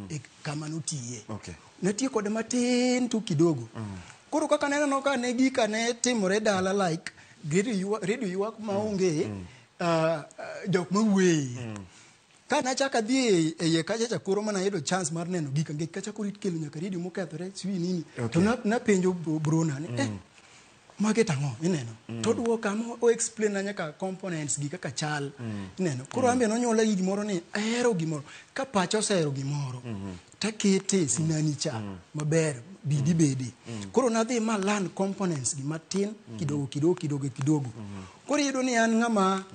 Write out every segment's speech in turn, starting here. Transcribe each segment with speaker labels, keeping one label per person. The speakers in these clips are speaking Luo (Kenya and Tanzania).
Speaker 1: e kama notiye.
Speaker 2: Okay.
Speaker 1: Natiye kode matin tu kidogo. Koro kaka neno ka ne gika ne timore dala like radio yuak maonge jok mawuoye. Ka nachaka dhi e iye kacha koro mana yudo chance mar neno gika ngech kacha koro ikelo nyaka radio mokethore swi nini. To napenjo Bruna ni mage tang'o ineno. To duoko kama o explain na nyaka components gi kaka chal ineno. Koro ambe nonyola gimoro ni ahero gimoro. Ka pacha osehero gimoro takete sinani cha maber bidi bedi. Koro nadhi ma learn components gi matin kidogo. Koro yudo ni an ng'ama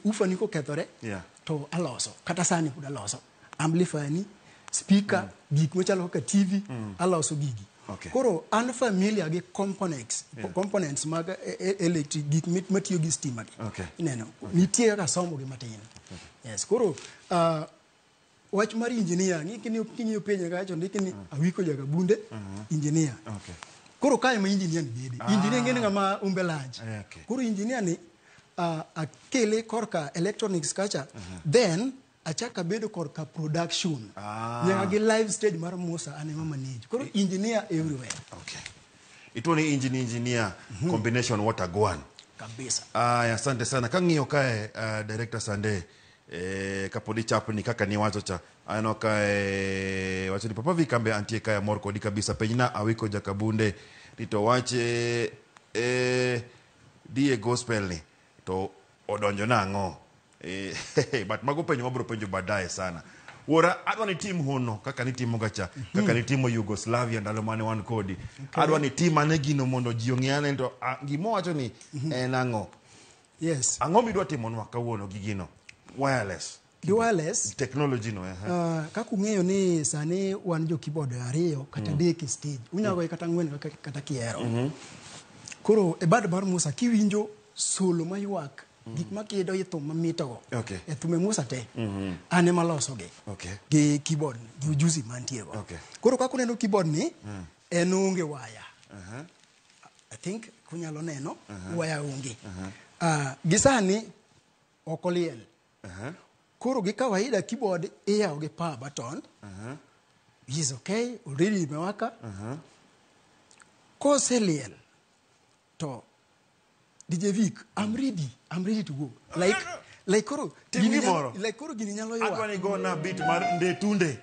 Speaker 1: ufa niko kethore to aloso kata sani kuda aloso amplifier ni speaker gik mochalo kaka TV aloso gigi. Koro an familiar gi components mag electric gik matiyo gi stima gi. Ineno nitie kaka somo gi matin. Yes, koro wach mar engineer ng'inyo penjo kacho ndikini Awicko Jakabunde engineer. Koro kae ma engineer ni bede. Engineer ngene ng'ama umbe laj. Koro engineer ni akele korka electronics kacha then achaka bedo korka production. Nyaka gi live stage mar Musa anema manage. Koro engineer everywhere.
Speaker 2: Itoni engineer combination what a gwan.
Speaker 1: Kabisa.
Speaker 2: Asante sana. Kang'iyo kae director Sande kapodi chapo ni kaka ni wacho cha ano kae wacho ni papa vikambe antie kae mor kodi kabisa penyna Awicko Jakabunde to wache die gospel ni to odonjo nang'o but mago penjo mabro penjo badaye sana. Wora adwa ni team hono kaka ni timo gacha kaka ni timo Yugoslavia ndalo mane wan kodi adwa ni team ane gino mondo ji ong'ane to gimo wacho ni nang'o.
Speaker 1: Yes.
Speaker 2: Ang'o midwa timo nwa kawuono gi gino wireless
Speaker 1: technology no kaka ung'eyo ni sani wan jo keyboard ariyo kata dek stage unyago kata ng'wen kata kiero. Koro e bad mar Musa kiwinjo solo mayuak gik makedo e thum mamitogo e thume Musa te ane maloso gi keyboard gi ujuzi mantiego. Koro kaka uneno keyboard ni en onge waya. I think kunyalo neno waya onge. Gisani okoliel. Koro gi kawaida keyboard iyawo gi power button. Is okay, already imewaka. Koseliel to DJ Vic, I'm ready to go. Like koro gini nyalo yuwa.
Speaker 2: Adwa ni go na beat mar nde tunde.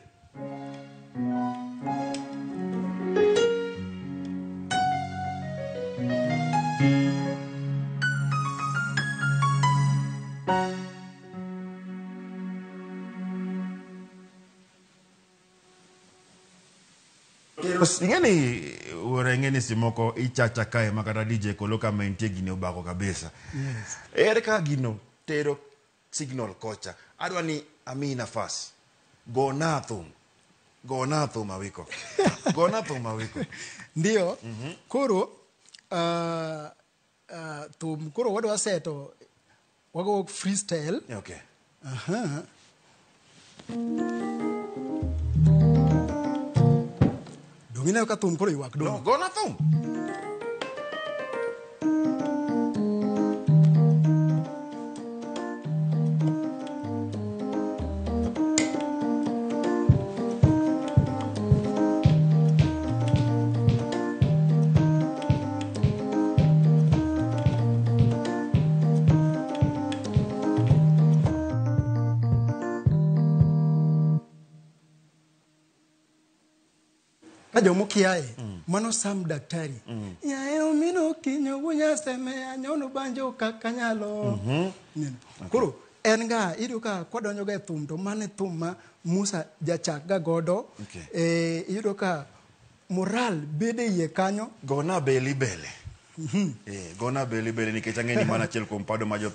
Speaker 2: Ingeni urengeni simoko ichacha kae makata DJ koloka maintie gini obako kabisa.
Speaker 1: Yes.
Speaker 2: Ereka gino tero signal kocha. Adwa ni amina fast. Go na thum Awicko. Go na thum Awicko.
Speaker 1: Ndio. Koro thum koro wadwa seto wago freestyle.
Speaker 2: Okay.
Speaker 1: Dongina ka thum koro yuak dong.
Speaker 2: No, go na thum.
Speaker 1: Ajo mukiae mano sam daktari ya mino kinyo bunya seme anyono banjo kakanyalo koro enga iruka kodonyo ga thum to mane thum ma Musa jachak ga godo iruka moral bede ye kanyo
Speaker 2: gona beli gona beli ni kechangeni mana chel kompado majo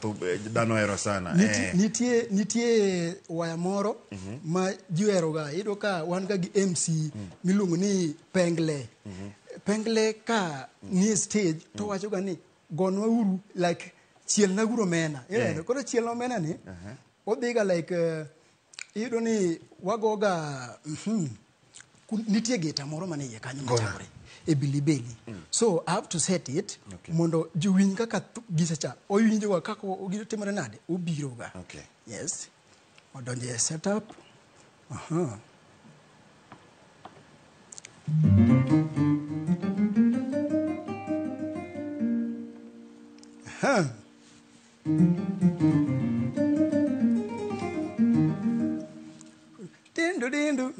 Speaker 2: dano ero sana
Speaker 1: nitie waya moro ma jiwero ga iruka wan ga gi MC milungu ni pengle ka ni stage to wacho ga ni gonwa uru like chiel na guro mena koro chiel no mena ni odhiga like ido ni wagoga nitie gita moro mane ye kanyo machakore e bilibeli. So I have to set it mondo juwin kaka gisacha oyinjo wa kaka ogiro timore nade obiro ga. Yes. Odonje setup. Dindu dindu.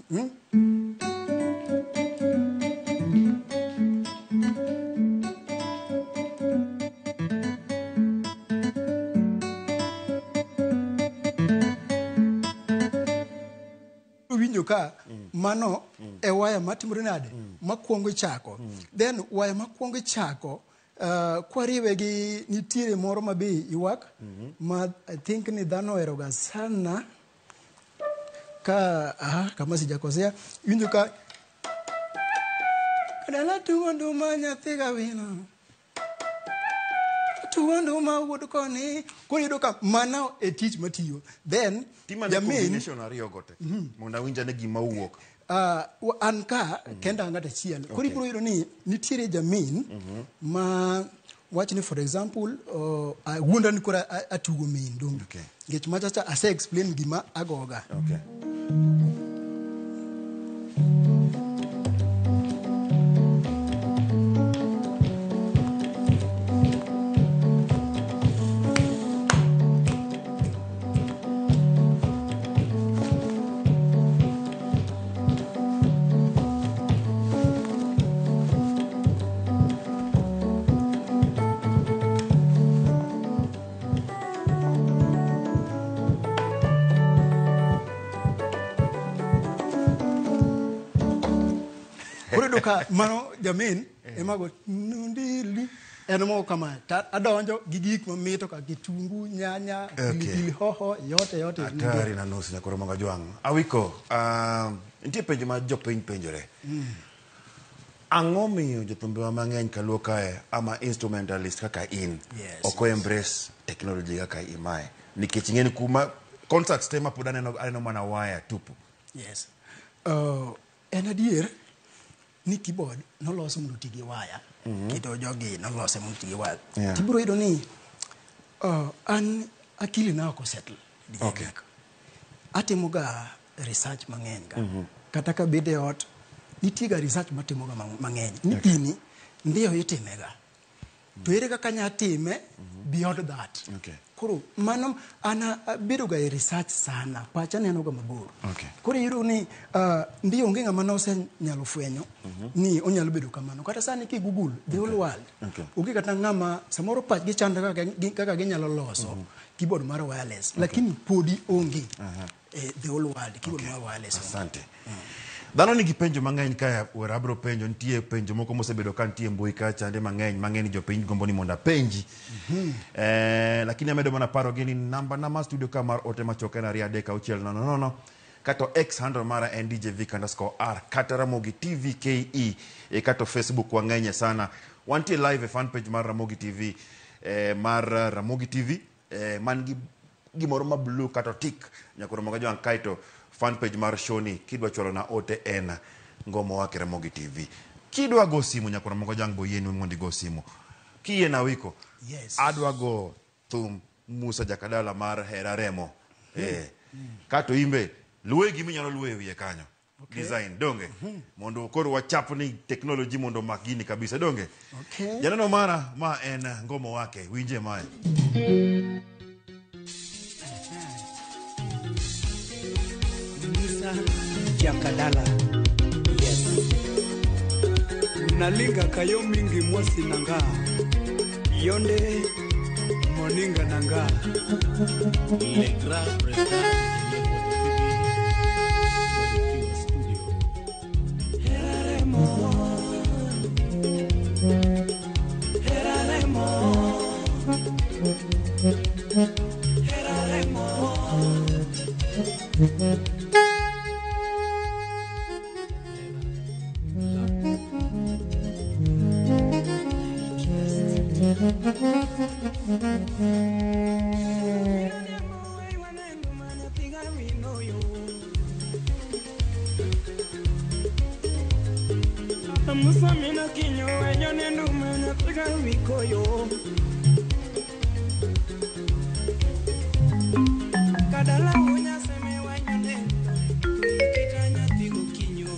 Speaker 1: Winjo ka mano e waya matimore nade makwongo chako. Then waya makwongo chako kwariwe gi nitiere moro mabe iwak ma I think ni dhano eroga sana ka kama sijakosea winjo ka kadala tuwandu ma nyathi ga wino tuwandu ma wuod koni korido ka mana e tich matiyo then
Speaker 2: combination ariyo gote monda winja ne gima wuok
Speaker 1: an ka kenda ngata chiel kori bro yiro ni nitiere jamin ma watch ni for example wunda ni kora atugo min dum get machacha ase explain gima agoga ka mano jamin emago nundili enmo kama adonjo gi gik mamito ka kitungu nyanya pilipili hoho yote
Speaker 2: atari na nusu nyakoro manga jwang Awicko ntie penjo ma jopiny penjore ang'o miyo jothumbe wa mang'eny kaluo kae ama instrumentalist kaka in oko embrace technology kaka imae nikech ing'eni kuma concerts tema pod aneno mana waya tupu
Speaker 1: en adier ni keyboard noloso mondo tigi waya kito jogi nolose mondo tigi waya tibro ido ni an akili na ko settle atimo ga research mang'eny ga kata ka bede ot nitiga research matimo ga mang'eny ni gini ndiyo itimega to ere kaka nya time beyond that koro mano ana bedo ga research sana pacha neno ga mabor koro yiro ni ndiyo onge ng'ama nose nyalo fwenyo ni onyalo bedo kamano kata sani ki Google the whole world onge kata ng'ama samoro pach gi chanda kaka ginyalo loso keyboard mar wireless lakini podi onge the whole world keyboard mar wireless
Speaker 2: asante dhano nigi penjo mang'eny kaya werabro penjo ntie penjo moko mosebedo ka ntie mbui kacha ande mang'eny jopiny gombo ni monda penji lakini amedo mana paro gini namba studio ka mar ote machoke na ria deka uchiel no kato X handle mara ndjv_r kata Ramogi TV KE kato Facebook wang'enye sana wantie live fan page mar Ramogi TV mar Ramogi TV man gimoro ma blue kato tik nyakoro mga joang kaito fan page mar Shoni kidwa cholo na ote ena ngomo wake Ramogi TV kidwa go simu nyakoro mga joang boyenu mondi go simu kiye na Awicko adwa go thum Musa Jakadala mar hera remo kato imbe luwe gimi nyalo luwe wiye kanyo design donge mondo koro wachap ni technology mondo makini kabisa donge janano mara ma en ngomo wake winje mae
Speaker 3: Jakadala nalinga kayo mingi mwasi nanga yonde moninga nanga le grand prestige
Speaker 4: Musamina kinyo enyone ndumana piga wikoyo kadala unya seme wanyone kitanya tigo kinyo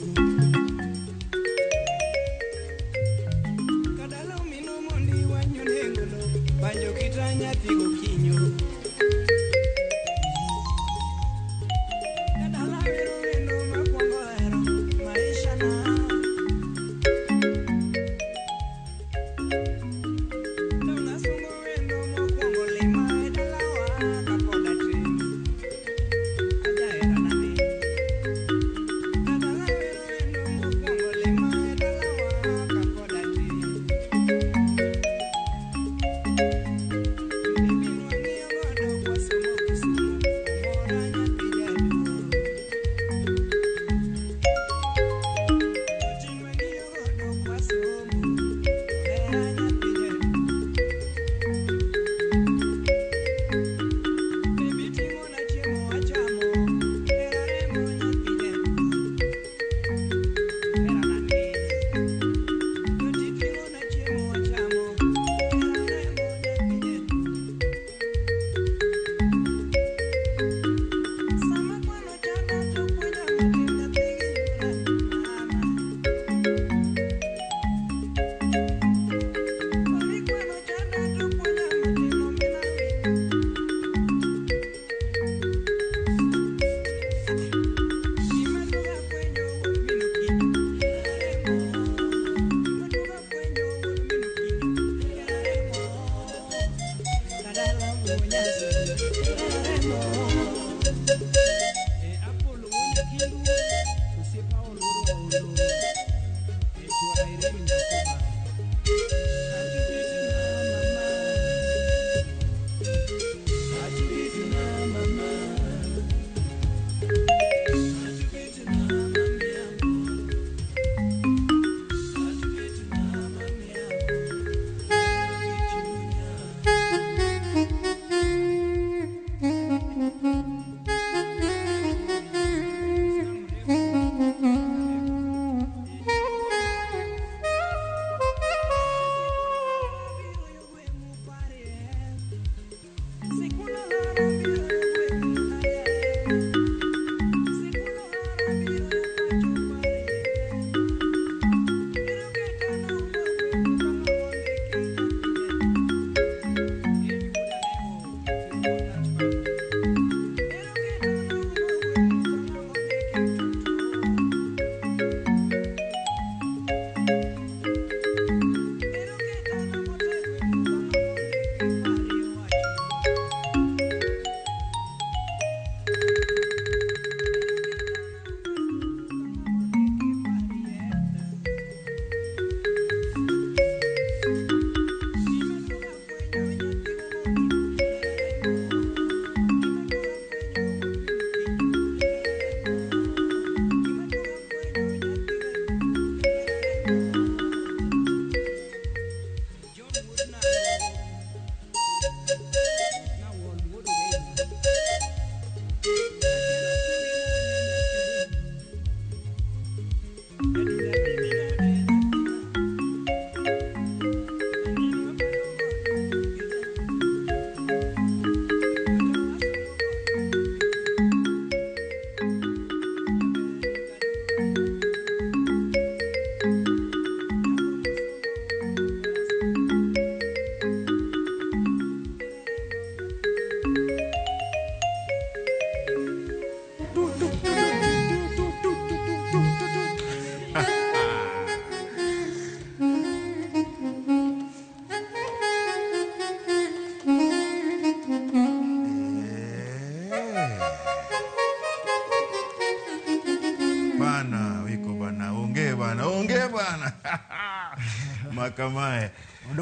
Speaker 2: Makamae.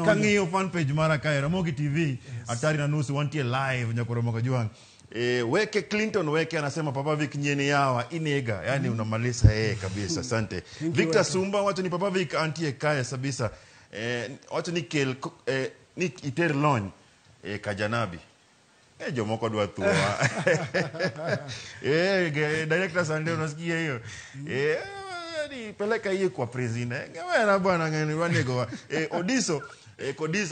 Speaker 2: Kangiyo fan page mara kae Ramogi TV atari na nusu wantie live nyakoromoka juang. Weke Clinton weke anasema Papa Vic nyeni yawa inega yani unamalisa kabisa asante. Victor Sumba wacho ni Papa Vic antie kae sabisa. Wacho ni kel ni iter lon kajanabi. Jomoko dwa tuwa. Director Sunday unasikia hiyo. Peleka hiyo kwa president. Ngawera bwana ngani wanego. Kodiso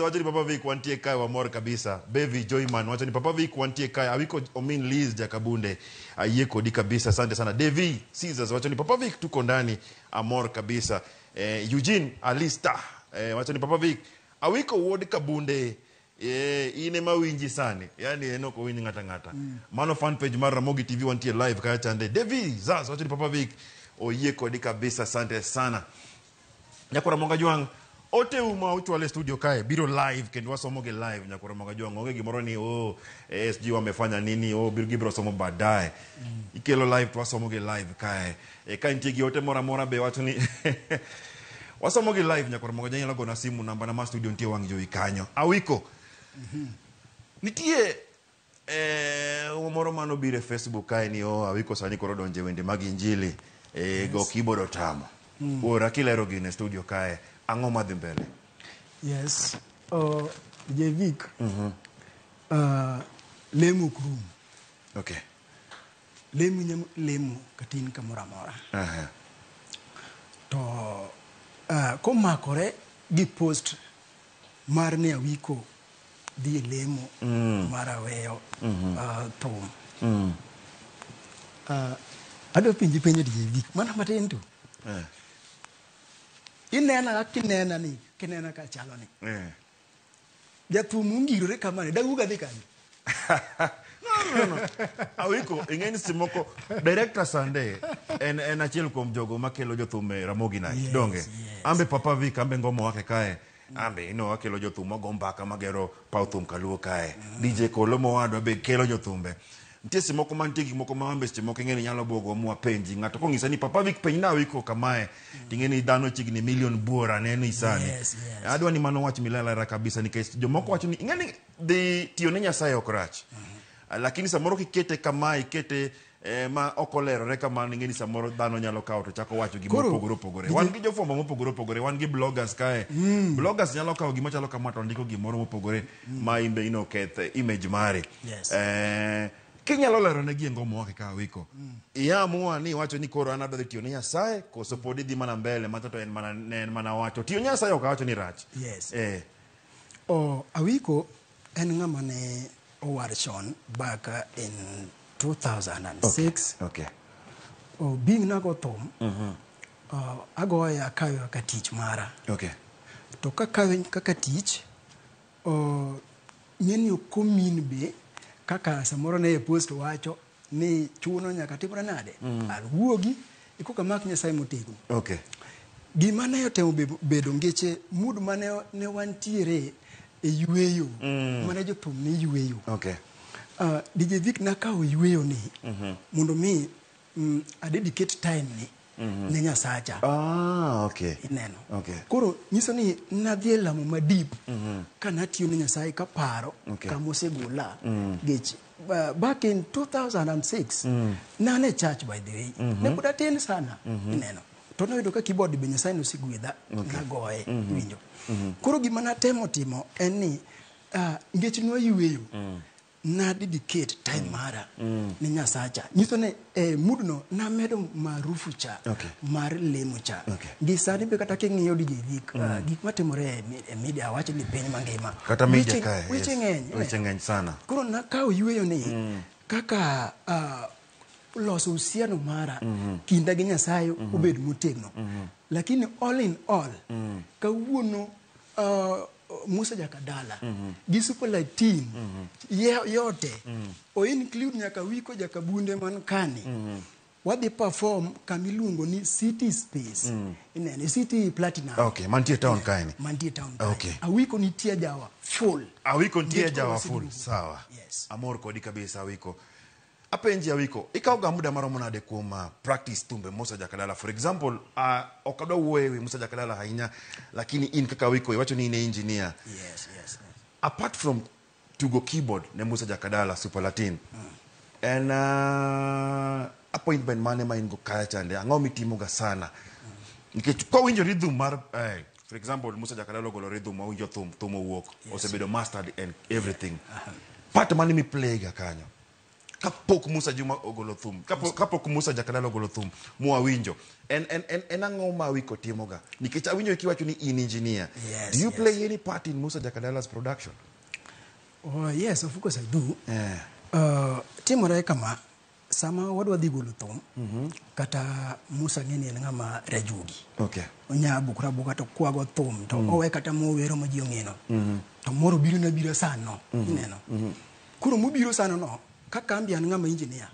Speaker 2: wacho ni Papa Vic wantie kai wa mor kabisa. Bevi Joyman wacho ni Papa Vic wantie kai. Awicko Omin Liz Jakabunde ayeko di kabisa. Asante sana. Devi Caesars wacho ni Papa Vic tuko ndani amor kabisa. Eugene Alista wacho ni Papa Vic Awicko Jakabunde ine mawinji sani yani enoko winyi ngata mano fan page mara Ramogi TV wantie live kaya chande Devi Zaz wacho ni Papa Vic oyeko di kabisa asante sana nyakora monga juang ote uma uchwale studio kae biro live kendo wasomoge live nyakora monga juang onge gimoro ni SG wamefanya nini biro gibro somo baadaye ikelo live wasomoge live kae ka ntigi ote mora be wacho ni wasomoge live nyakora monga janya lago na simu namba na ma studio ntie wangi jo ikanyo Awicko nitie moro mano bire Facebook kae ni Awicko sani koro donje wende mag injili go keyboard otamo ora kilero gine studio kae ango madhi mbele.
Speaker 1: Yes. Vic lemu krum.
Speaker 2: Okay.
Speaker 1: Lemu katin kamora mora. To komakore gi post mar ne Awicko di lemo mara weyo thum. Ado pinji di Vic mana matin tu. Inena kinena ni kinena ka chalo ni. Ya thum ungirore kamane dauga dhi kani.
Speaker 2: No. Awicko ingeni simoko director Sunday en achiel kuom jogo makelo jothume Ramogi na donge. Ambe Papa Vic ambe ngomo wake kae. Ambe wakelo jothum mago mbaka magero paw thum kaluo kae. DJ Kolo mowadwa be kelo jothumbe. nitie simoko mantie gik moko maambe seche moko ing'eni nyalo buogo mua penji ng'ato kong'isa ni papa Vic penj na Awicko kamae ting'eni dhano chigni milion buora neno isani adwa ni mano wach milalera kabisa nikech jomoko wacho ni ing'eni dhi tiyo ne Nyasaye ok rach lakini samoro kikete kamae ikete ma okolerore kamano ing'eni samoro dhano nyalo kawo to chako wacho gima opogore opogore wan gi jofwambo mopogore opogore wan gi bloggers kae bloggers nyalo kawo gima chalo kama to ndiko gimoro mopogore ma imbe inoketh image mari kinyalo lero ne gi ngomo wake ka Awicko iamua ni wacho ni koro an adwa tiyo ne Nyasaye koso pod idhi mana mbele ma to en mana wacho tiyo Nyasaye ok wacho ni rach
Speaker 1: Awicko en ng'ama ne owar chon back in 2006 being nago thum agoya kayo kaka tich mara to kakayo kaka tich ng'eni komin be kaka samoro ne post wacho ni chuno nyaka timre nade alwuogi ikoka mak Nyasaye motegno gima ne otemo bedo ngeche mood mane ne wantiere e yweyo mane jothum ne yweyo DJ Vic nakawo yweyo ni mondo mi dedicate time ni ne Nyasacha ineno koro nyiso ni nadhi lamo madip kana tiyo ne Nyasaye kaparo kamosegula gech back in 2006 nane church by the way ne kuda tin sana ineno to noyudo ka keyboard be Nyasaye no sigwedha nagoye winjo koro gima natemo timo en ni ngech no yweyo na dedicate time mara ni Nyasacha nyiso ne mood no na medo marufu cha mar lemo cha gisani be kata king'iyo DJ Vic gik matimore e media wacho ni piny mangima
Speaker 2: kata media kae
Speaker 1: weche ng'eny
Speaker 2: sana
Speaker 1: koro nakawo yweyo ni kaka loso usiano mara kinda gi Nyasaye obed motegno lakini all in all kawuono Musa Jakadala gi superlatin yote o include nyaka Awicko Jakabunde man kani wadhi perform kamiluongo ni City Space inene City Platinum
Speaker 2: mantie town kaini
Speaker 1: Awicko nitie jawa full
Speaker 2: sawa amor kodi kabisa Awicko apenji Awicko ikaoga muda maromo nade kuom practice tumbe Musa Jakadala for example okadwa wuoyo Musa Jakadala hainya lakini in kaka Awicko iwacho ni ne engineer apart from tugo keyboard ne Musa Jakadala super latin and appointment mane ma ingo kaya chande ang'o mitimoga sana nikech ko winjo rhythm mar for example Musa Jakadala golo rhythm ma winjo thum owuok osebedo mastered and everything part mane mi play ga kanyo kapok Musa Juma ogolo thum kapok Musa Jakadala ogolo thum mu awinjo en ang'o ma Awicko timoga nikech awinjo kiwacho ni in engineer do you play any part in Musa Jakadala's production?
Speaker 1: Yes, of course I do. Timore kama sama wadwa dhi golo thum kata Musa ng'eni en ng'ama rajugi onya bukra to kwago thum to owe kata mowero ma ji ong'eno to moro biro na biro sano ineno kuro mobiro sano no kaka ambian ng'ama engineer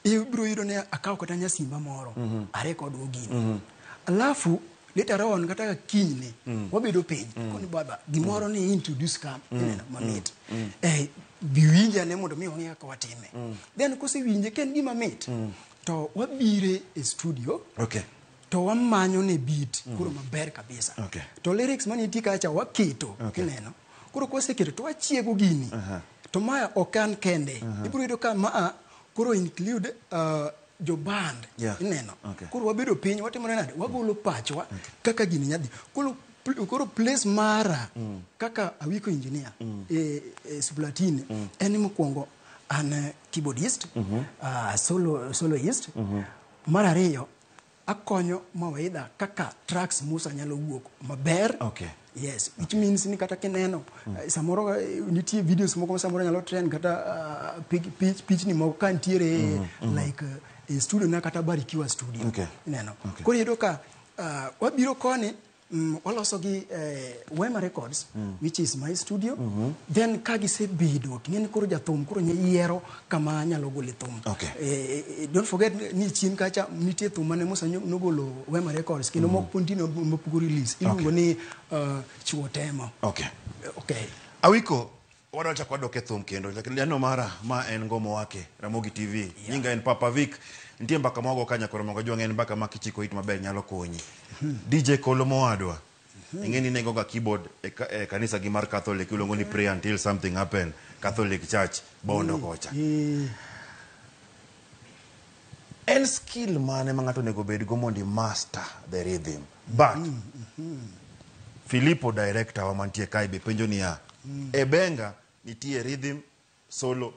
Speaker 1: ibiro yudo ne akaw kata nyasimba moro arekodgo gini alafu later on kata kinyne wabedo piny koni baba gimoro ni introduce kam ineno mamit biwinja ne mondo mi wang'e kaka watime then kosewinje ken gima mit to wabire e studio to wamanyo ne beat kuro maber kabisa to lyrics manitie kacha waketo ineno kuro koseketo to wachiego gini to maya okan kende ibiro yudo ka ma kuro include jo band ineno kuro wabedo piny watimore nade wagolo pachwa kaka gini nyadhi kuro place mara kaka Awicko engineer Suplatine en mokwongo an keyboardist soloist mar ariyo akonyo mawaidha kaka tracks Musa nyalo wuok maber yes which means ni kata kineno samoro nitie videos moko samoro nyalo trend kata pitch ni moko kantiere like studio na kata barikiwa studio ineno koro yudo ka wabiro koni waloso gi Wema Records which is my studio then kagisebedo ng'eni koro jathum koro yiero kama nyalo gole thum don't forget ni chien kacha nitie thum mane Musa nogolo Wema Records kendo moko pontino mopugo release iluongo ni Chuo Temo
Speaker 2: Awicko Wadacha kwa doke thum kendo. Lakini ano mara ma en ngomo wake Ramogi TV. Nyinga en Papa Vic. Ntie mpaka mwago kanya kwa Ramogi juanga en mpaka makichiko hit maber nyalo konyi. DJ Kolomo wadwa. Ngeni nego ga keyboard kanisa gimar Catholic ulongo ni pray until something happen. Catholic Church bondo kocha. En skill mane mangato nego bed go mondi master the rhythm. But Filippo director wa mantie kaibe penjo ni ya Ebenga nitie rhythm solo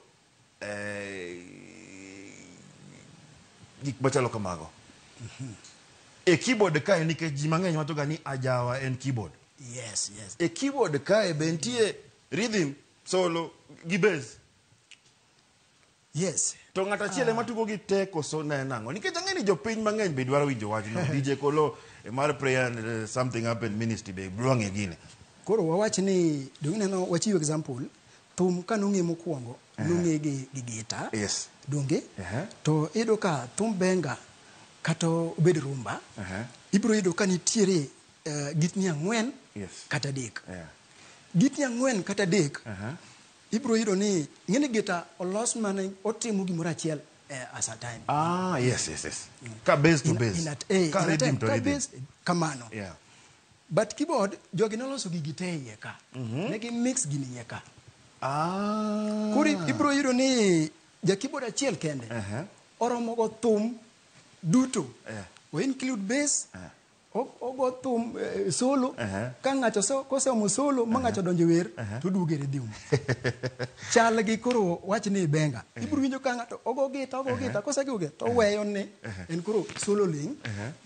Speaker 2: gik machalo kamago. Keyboard kae nike ji mang'eny matoga ni ajawa en keyboard.
Speaker 1: Yes, yes.
Speaker 2: Keyboard kae bentie rhythm solo gi bass.
Speaker 1: Yes.
Speaker 2: To ng'ata chiele matugo gi teko so na nango. Nikech ang'eni jopiny mang'eny be dwaro winjo wach no. DJ Kolo mar prayer and something happened ministry be bluang egine.
Speaker 1: Koro wawach ni dongine no wachiwo example thum kanung'e mokwongo nung'e gi gita.
Speaker 2: Yes.
Speaker 1: Donge to ido ka thum benga kato obed rumba. Ibro ido ka nitiere gitni ang'wen kata dek. Gitni ang'wen kata dek. Ibro ido ni ng'eni gita olos mane otimo gimoro achiel as a time.
Speaker 2: Yes. Ka bass to bass. Ka rhythm to rhythm.
Speaker 1: Kamano. Yeah. But keyboard jogi noloso gigi te iye ka. Negi mix gini iye ka. Kuri ibro ido ni ja keyboard achiel kende. Oromo go thum duto. We include bass. Ogo thum solo. Ka ng'acho koseomo solo ma ng'acho donjo wer to duoge rhythm. Chal gi koro wach ni benga. Ibro winjo ka ng'ato ogo gita kosegige to weyo ne en koro solo ling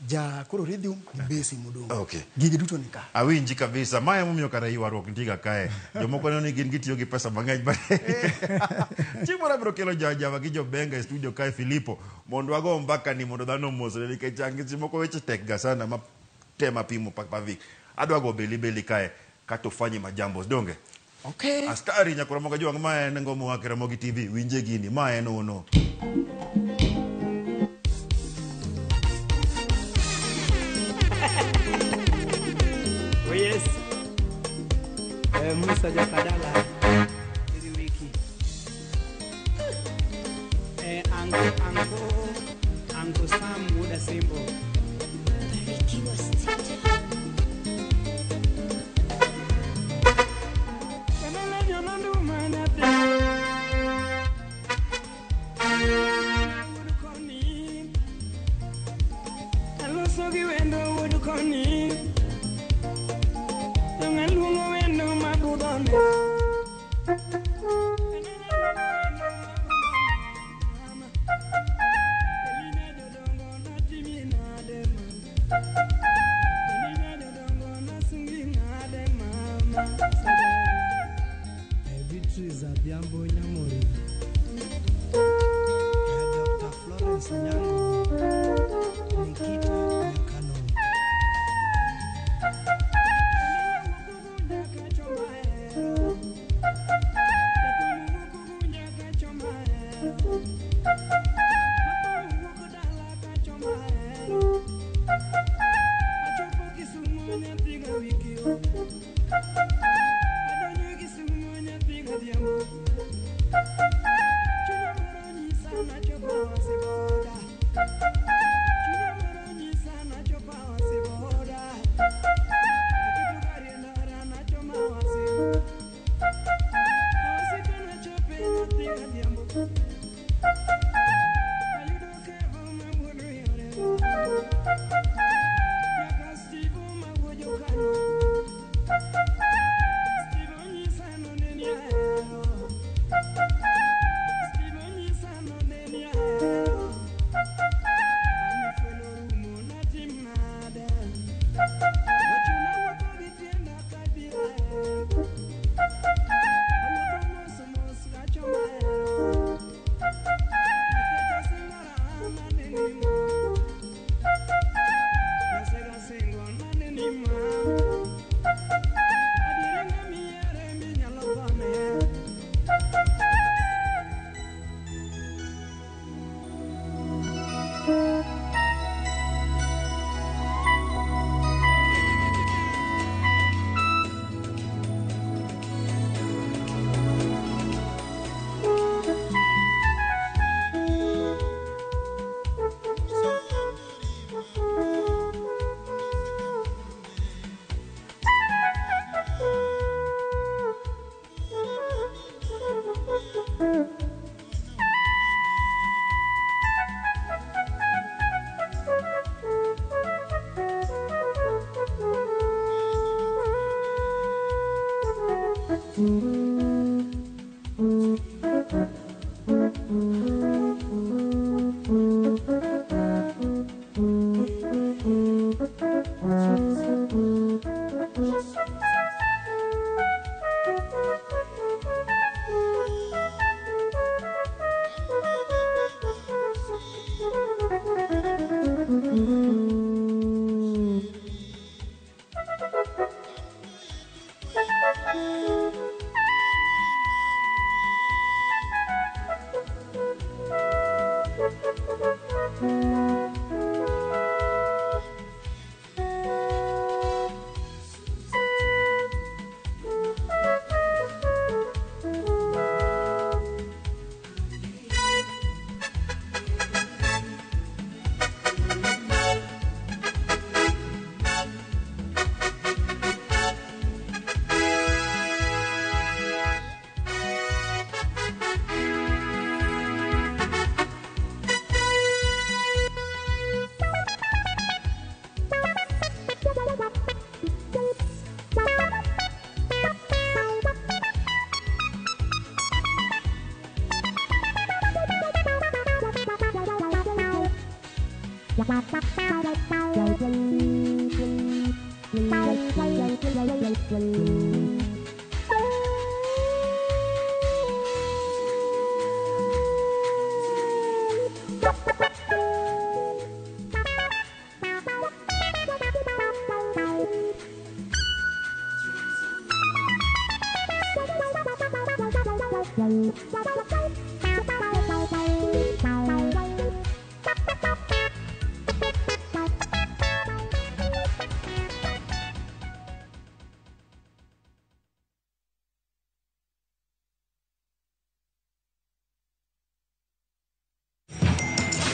Speaker 1: ja koro rhythm bass modong.
Speaker 2: Okay.
Speaker 1: Gigi duto ni ka.
Speaker 2: Awinji kabisa. Maya momiyo kara ywaruok ntiga kae. Jomoko neno ni gin gitiyo gi pesa mang'eny ba. Chimora biro kelo jawa gi jo benga e studio kae Filippo. Mondo wago mbaka ni mondo dhano mosore nikech angizi moko weche tek ga sana ma tema pimo Papa Vic. Adwa go beli kae kato fanye majambo donge.
Speaker 1: Okay.
Speaker 2: Askari nyakora moga juang ma en ngomo wake Ramogi TV winje gini ma en ono.
Speaker 3: Oh yes. Musa Jakadala ili wiki. Anko Sam muda simbo.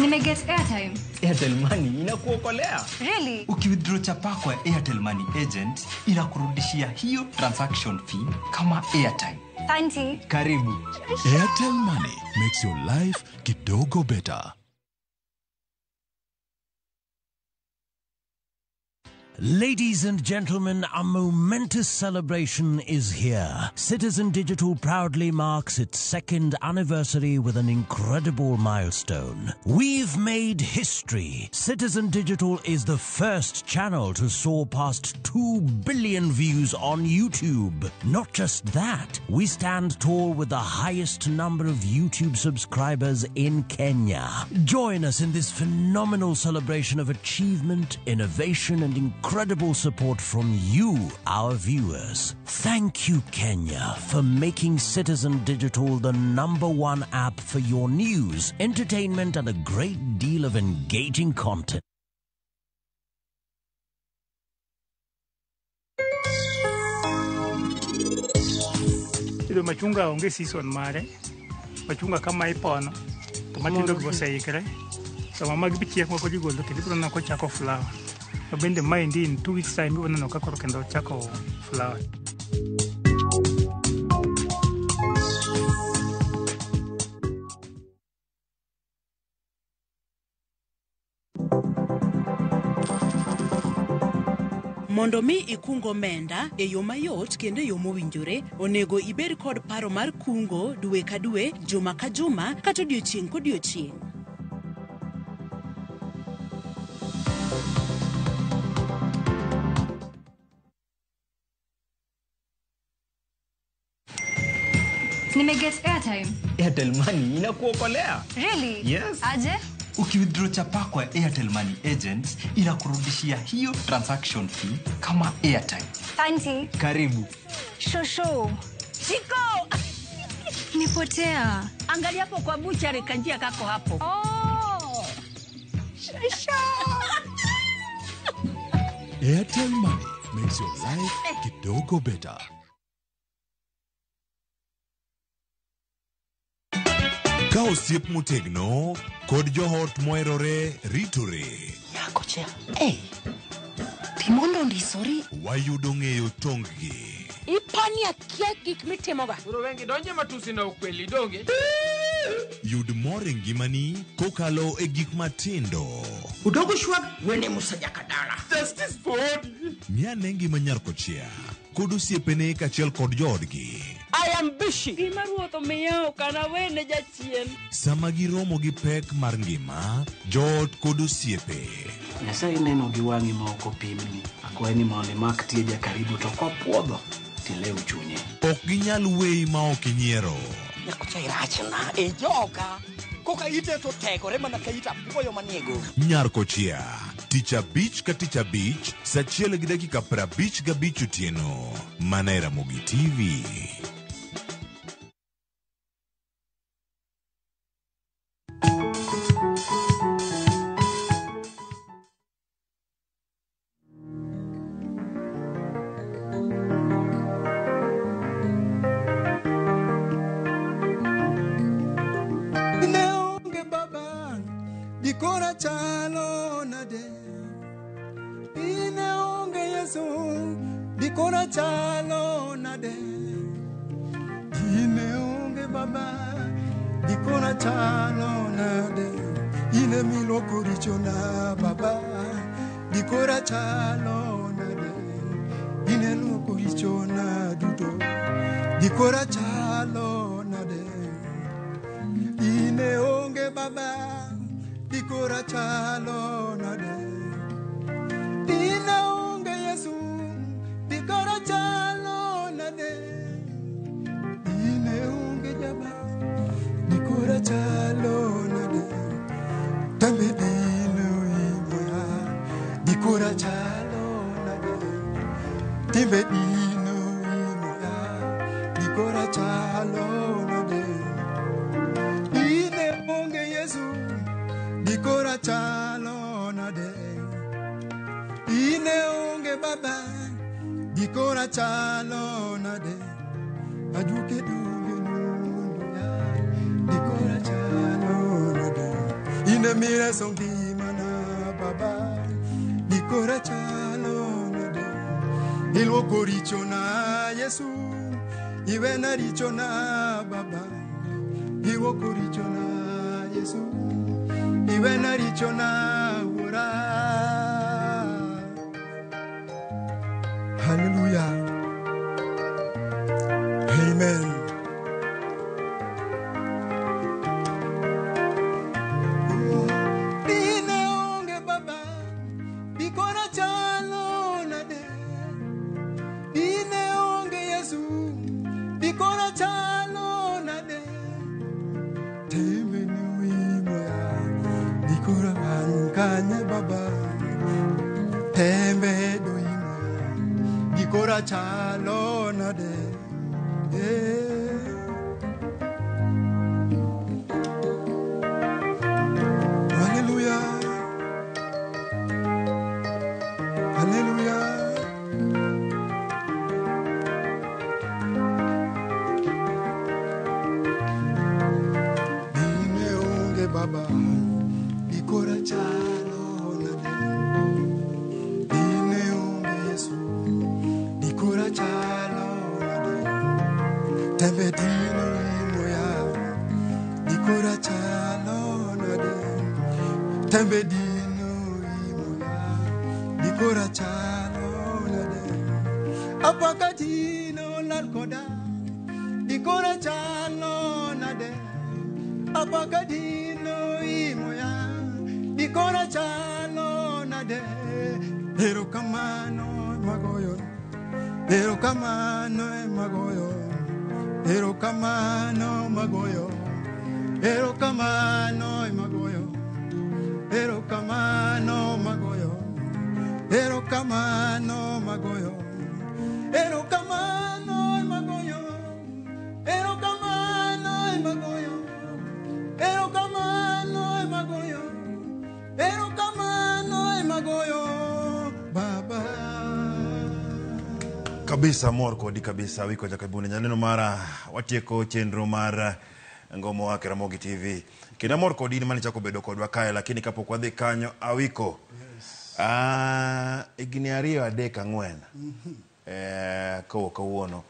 Speaker 5: Nimeget airtime.
Speaker 6: Airtel Money inakuokolea.
Speaker 5: Really?
Speaker 6: Ukiwithdraw chapa kwa Airtel Money agent inakurudishia hiyo transaction fee kama airtime.
Speaker 5: Auntie.
Speaker 6: Karibu.
Speaker 7: Airtel Money makes your life kidogo better.
Speaker 8: Ladies and gentlemen, a momentous celebration is here. Citizen Digital proudly marks its 2nd anniversary with an incredible milestone. We've made history. Citizen Digital is the first channel to soar past 2 billion views on YouTube. Not just that, we stand tall with the highest number of YouTube subscribers in Kenya. Join us in this phenomenal celebration of achievement, innovation, and incredible support from you, our viewers. Thank you, Kenya, for making Citizen Digital the #1 app for your news, entertainment, and a great deal of engaging content.
Speaker 9: Ido machunga onge season mare. Machunga kama ipono. Tomatindo gosaikre. Sama magbichiek moko digolo kendo biro nako chako flower. Bende mind in 2 weeks time we no kakoro kendo chako flower.
Speaker 10: Mondo mi ikungo menda e yo mayot kendo yo mowinjore, onego ibed kod paro mar kungo dwe ka dwe, juma ka juma, kata odiochieng' kodiochieng'.
Speaker 5: Nimeget airtime.
Speaker 6: Airtel Money inakuokolea.
Speaker 5: Really?
Speaker 6: Yes.
Speaker 5: Aje?
Speaker 6: Ukiwithdraw chapa kwa Airtel Money agent inakurudishia hiyo transaction fee kama airtime.
Speaker 5: Auntie.
Speaker 6: Karibu.
Speaker 11: Shosho. Chiko.
Speaker 5: Nipotea.
Speaker 11: Angalia hapo kwa buchari kanjia kako hapo.
Speaker 5: Oh.
Speaker 11: Shosho.
Speaker 7: Airtel Money makes your life kidogo better. Ka osiep motegno kod johot moherore ritore.
Speaker 11: Yako cha. Timondo ndisori.
Speaker 7: Wayudo ng'eyo tonggi.
Speaker 11: Ipani akia gik mitimoga.
Speaker 12: Uro wengi donje matusi na ukweli donge.
Speaker 7: Yud mor e ngimani kokalo e gik matindo.
Speaker 11: Udogo shwag wene musajaka dala.
Speaker 12: Justice for all.
Speaker 7: Ng'ane ngima nyar kochia kod osiepene kaachiel kod joodgi.
Speaker 11: I am busy.
Speaker 13: Gima ruoth omiyo kana wene jachien.
Speaker 7: Sama giromo gi pek mar ngima, joot kod osiepe.
Speaker 14: Nyasaye neno gi wang'i ma ok opimni. Akwaye ni mondo imak tieja karibu to kopuodho tilew chunye.
Speaker 7: Ok ginyal weyi ma ok inyiero.
Speaker 11: Nyakucha irachna e joga. Koka ite to tegore mana ka ita puoyo maniego.
Speaker 7: Nyarko chia. Tich abich ka tich abich, saa 1:55 otieno. Mana e Ramogi TV.
Speaker 1: Dikora chalo nade, ine onge Yesu. Dikora chalo nade, ine onge Baba. Dikora chalo nade, ine miloko richona Baba. Dikora chalo nade, ine loko richona dudo. Dikora chalo nade, ine onge Baba. Dikora chalo nade, ine onge Yesu. Dikora chalo nade, ine onge Jaba. Dikora chalo nade, tambe dino imoya. Dikora chalo nade, tambe dino imoya. Dikora chalo nade, ine onge Yesu. Dikora chalo nade, ine onge Baba. Dikora chalo nade, ajuke dunge nundu ya. Dikora chalo nade, ine mire songi mana Baba. Dikora chalo nade, ilwoko richona Yesu. Iwe na richona Baba, ilwoko richona Yesu. Iwe na richona ura. Hallelujah. Amen. Dine onge Baba, dikora chalo nade. Dine onge Yesu, dikora chalo nade. Tembe ni moya. Dikora kanye Baba, tembe doimo. Dikora chalo nade, Hallelujah, Hallelujah. Dine onge Baba. Dikora chalo nade, ine onge Yesu. Dikora chalo nade, tembe dino imoya. Dikora chalo nade, tembe dino imoya. Dikora chalo nade, apaka dino lalkoda. Dikora chalo nade, apaka dino imoya. Dikora chalo nade, erokamano magoyo, erokamano magoyo, erokamano magoyo, erokamano magoyo, erokamano magoyo, erokamano magoyo, erokamano magoyo, erokamano magoyo, erokamano magoyo. Erokamano magoyo Baba.
Speaker 2: Kabisa mor kodi kabisa Awicko Jakabunde nyaneno mara watieko chenro mar ngomo wake Ramogi TV. Kina mor kodi ni mani chako bedo kodwa kae lakini kapok wadhi kanyo Awicko. Yes. Igni ariyo adek ang'wen. Kawuono.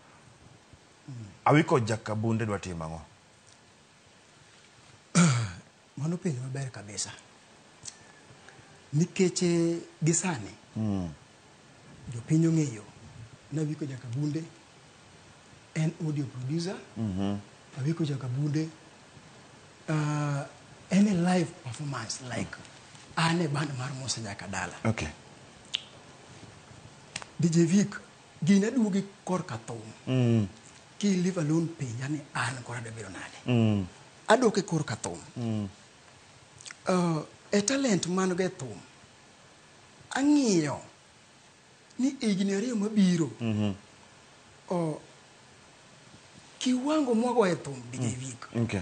Speaker 2: Awicko Jakabunde dwa timo ang'o?
Speaker 1: Mano penjo maber kabisa. Nikeche gisani. Jopiny ong'eyo na Awicko Jakabunde en audio producer. Awicko Jakabunde. Any live performance like ane band mar Musa Jakadala.
Speaker 2: Okay.
Speaker 1: DJ Vic, gina dugi kor kathum. Ki live alone pay, yani an kora de beronade. Adoke kor kathum. A talent man ge thum. Ang'iyo ni igniari mabiro. Kiwango mwago e thum DJ Vic.
Speaker 2: Okay.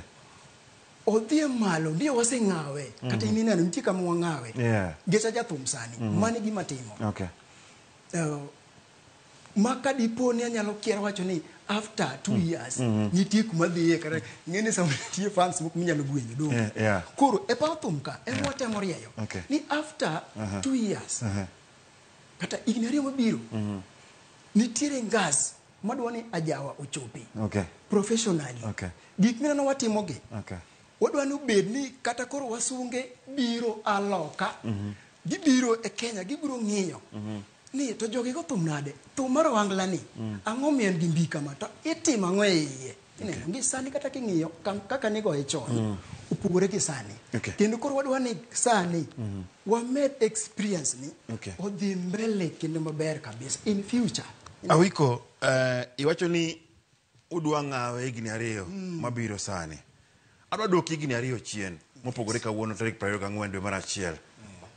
Speaker 1: Odhie malo ndio wase ngawe kata inina nti kama wangawe gecha jathum sani mani gima timo.
Speaker 2: Okay.
Speaker 1: Maka dipo ni anyalo kiero wacho ni after 2 years nitie kuma dhiye kare ngene sa tie fans moko minyalo gwenyo do. Koro e pa thum ka en watemo rieyo ni after 2 years kata igniari mabiro nitiere ngas madwani ajawa ochopi professionally gik mina no watimogi wadwani bed ni kata koro wasunge biro aloka gibiro e Kenya gibiro ng'iyo ni to jogi go thum nade thum mar wangla ni ang'o mien gi mbika ma to itimo ang'o e iye ineno ngi sani kata king'iyo kaka nigo e chon upugore gi sani kendo koro wadwani sani wamed experience ni odhi mbele kendo maber kabisa in future.
Speaker 2: Awicko, iwacho ni udwa ng'awe higni ariyo mabiro sani. Adwa dok higni ariyo chien mopogore kawuono tarik 24 dwe mar achiel.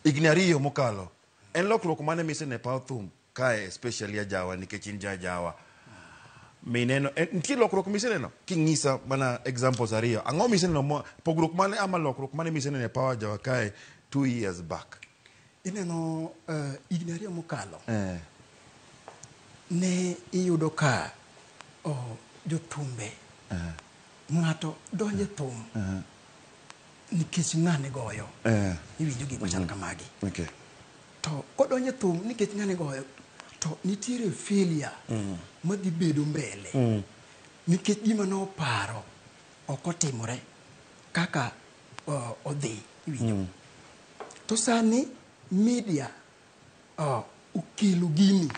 Speaker 2: Higni ariyo mokalo. En lokruok mane mise ne paw thum kae especially ajawa nikech in jajawa. Mineno nitie lokruok mise neno king'isa mana examples ariyo. Ang'o mise neno pogruok mane ama lokruok mane mise ne paw ajawa kae 2 years back.
Speaker 1: Ineno higni ariyo mokalo. Ne iyudo ka jothumbe ng'ato donje thum nikech ng'ane goyo iwinjo gik machal kamagi to kodonje thum nikech ng'ane goyo to nitiere failure madhi bedo mbele nikech gima noparo ok otimore kaka odhi iwinjo to sani media ukelo gini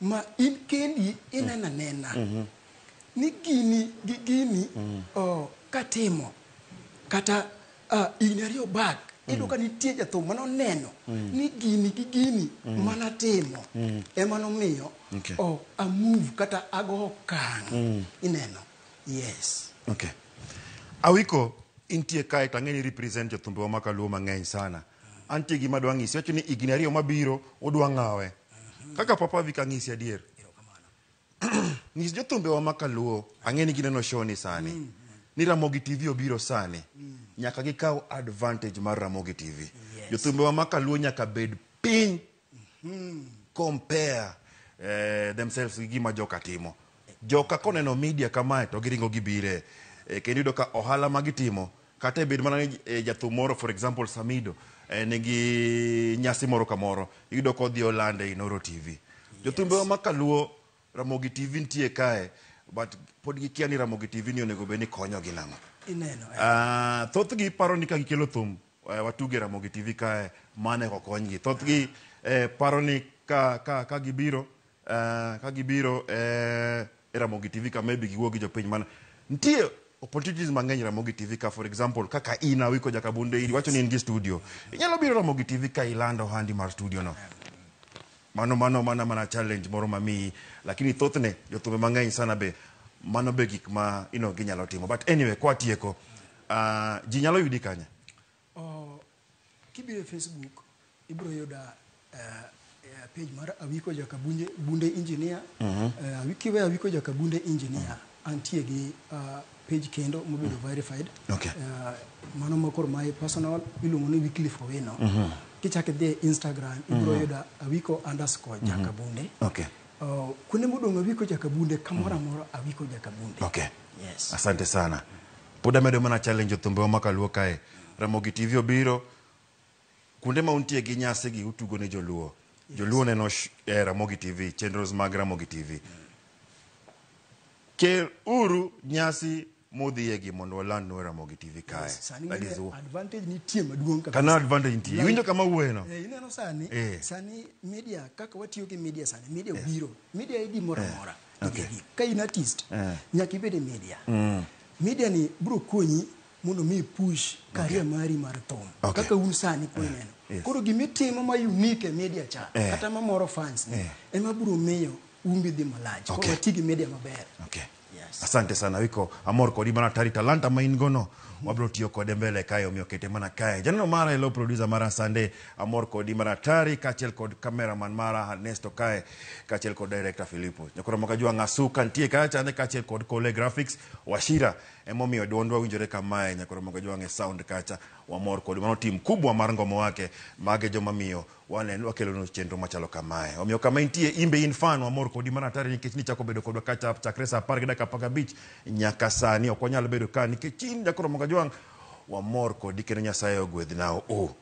Speaker 1: ma in kendi inena nena ni gini katimo kata ignario back iluka nitie jathum mano neno ni gini mana timo emano miyo a move kata ago kang ineno. Yes.
Speaker 2: Okay. Awicko intie kae tang'eni represent jothumbe wa makaluo mang'eny sana. Antie gima dwa ng'isi wacho ni higni ariyo mabiro udwa ng'awe kaka papa Vic ang'isi adier ng'is jothumbe wa makaluo ang'eni gineno show ni sani ni Ramogi TV obiro sani nyaka gikaw advantage mar Ramogi TV. Jothumbe wa makaluo nyaka bed piny compare themselves gi gima joka timo. Joka koneno media kamae to giringo gibire kendo yudo ka ohala magitimo kata bed mana jathum moro for example Samido negi nyasi moro kamoro yudo ko dhi olande Inoro TV. Jothumbe wa makaluo Ramogi TV ntie kae but pod gikia ni Ramogi TV ni onego beni konyo gi nang'o.
Speaker 1: Ineno.
Speaker 2: Thothgi paro ni ka gikelo thum watuge Ramogi TV kae mane ko konygi. Thothgi paro ni ka gibiro Ramogi TV ka maybe giwuogi jopiny mana ntie opportunities mang'eny Ramogi TV ka for example kaka ina Awicko Jakabunde iri wacho ni in gi studio inyalo biro Ramogi TV ka ilando handi mar studio no mana challenge moro mami lakini thothne jothumbe mang'eny sana be mano be gik ma ginyalo timo but anyway kwa tieko ji nyalo yudi kanya
Speaker 1: kibiro Facebook ibro yuda page mar Awicko Jakabunde engineer kiwe Awicko Jakabunde engineer antie gi page kendo mobedo verified mano makor my personal iluongo ni Wycliffe Owino kichake the Instagram ibro yuda Awicko_Jakabunde kune modong Awicko Jakabunde kamora mora Awicko Jakabunde. Yes.
Speaker 2: Asante sana. Poda medo mana challenge jothumbe wa makaluo kae Ramogi TV obiro kunde ma untie gi nyase gi utugo ne joluo. Joluo neno Ramogi TV chenros mag Ramogi TV. Ke uru nyasi modhiye gi mondo waland no Ramogi TV kae.
Speaker 1: That is advantage ni tie maduong' kabisa.
Speaker 2: Kana advantage nitie. Winjo kama uweno.
Speaker 1: Ineno sani media kaka watiyo gi media sani media biro. Media idi mora mora.
Speaker 2: Okay.
Speaker 1: Ka in artist, nyaka ibed e media. Media ni bro konyi mondo mi push career mari mar thum. Kaka un sani ko neno. Koro gimitimo ma unique e media cha, kata ma moro fans ni, ema bro miyo umbi dhi malach. Koro watigi media maber.
Speaker 2: Okay. Asante sana Awicko, amor kodi mana tari talanta ma in gono wabro tiyo kode mbele kae omiyo kete mana kae. Janeno mara elo producer mara Sande, amor kodi mana tari kachel kod cameraman mara Ernesto kae kachel kod director Filipo. Nyakoro makajua ngasuka ntie kae chande kachel kod Kole Graphics Washira emomiyo duondwa winjore kamae. Nyakoro makajua nge sound kacha wamor kodi mano team kubwa mar ngomo wake mage joma miyo wane wakelo no chenro machalo kamae. Omiyo kama intie imbe in fan wamor kodi mana tari nikech ni chako bedo kodwa kacha chakresa par gida kapaga beach nyaka sani okonyal bedo ka nikech in nyakoro makajua wamor kodi kene Nyasaye ogwedh nao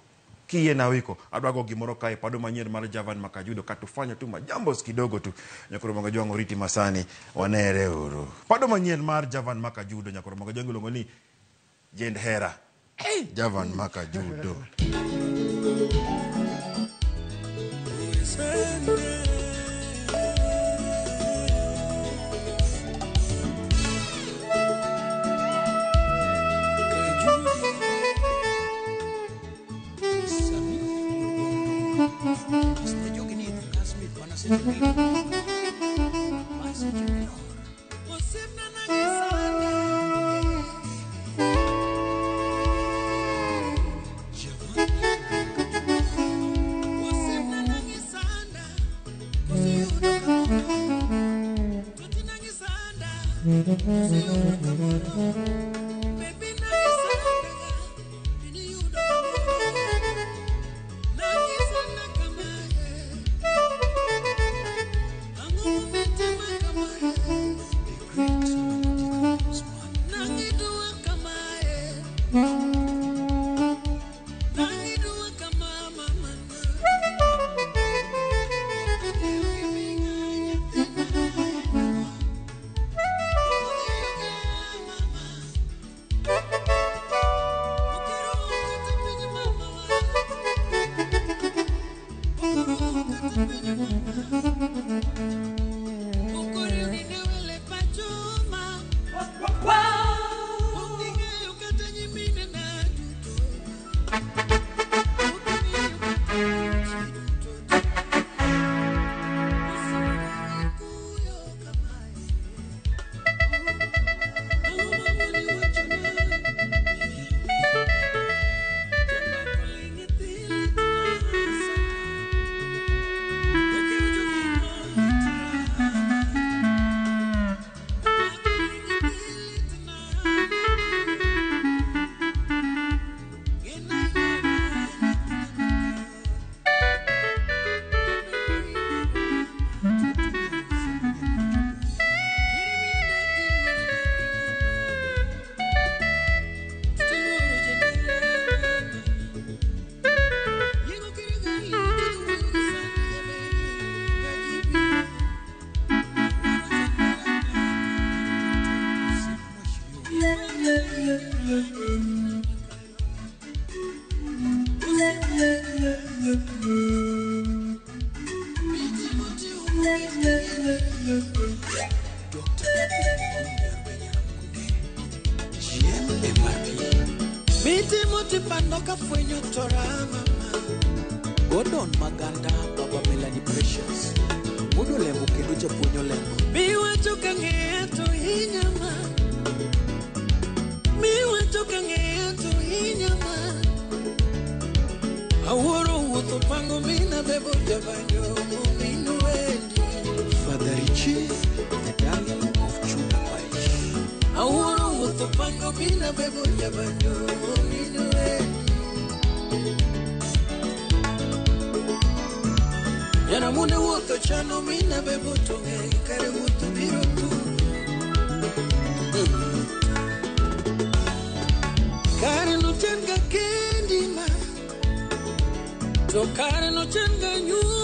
Speaker 2: kiye na Awicko adwago gimoro kae pado manyien mar Javan Makajudo katufanya tu majambos kidogo tu nyakoro makajua ngoriti masani wanere uru pado manyien mar Javan Makajudo nyakoro makajua ngilongo ni Jend Hera Javan Makajudo
Speaker 15: Godon Maganda, Baba Melanie Precious. Mudo lembo kendo chapunyo lembo. Miwa choka ngeto hinyama. Miwa choka ngeto hinyama. Aworo wuto pango mina bebo jabanyo minu wendi. Father Richie, the darling of Chupai. Aworo wuto pango mina bebo jabanyo minu wendi. Yana mune wuto chano mina bebo tonge kare wuto biro tu. Kare no chenga kendi ma, to kare no chenga nyu.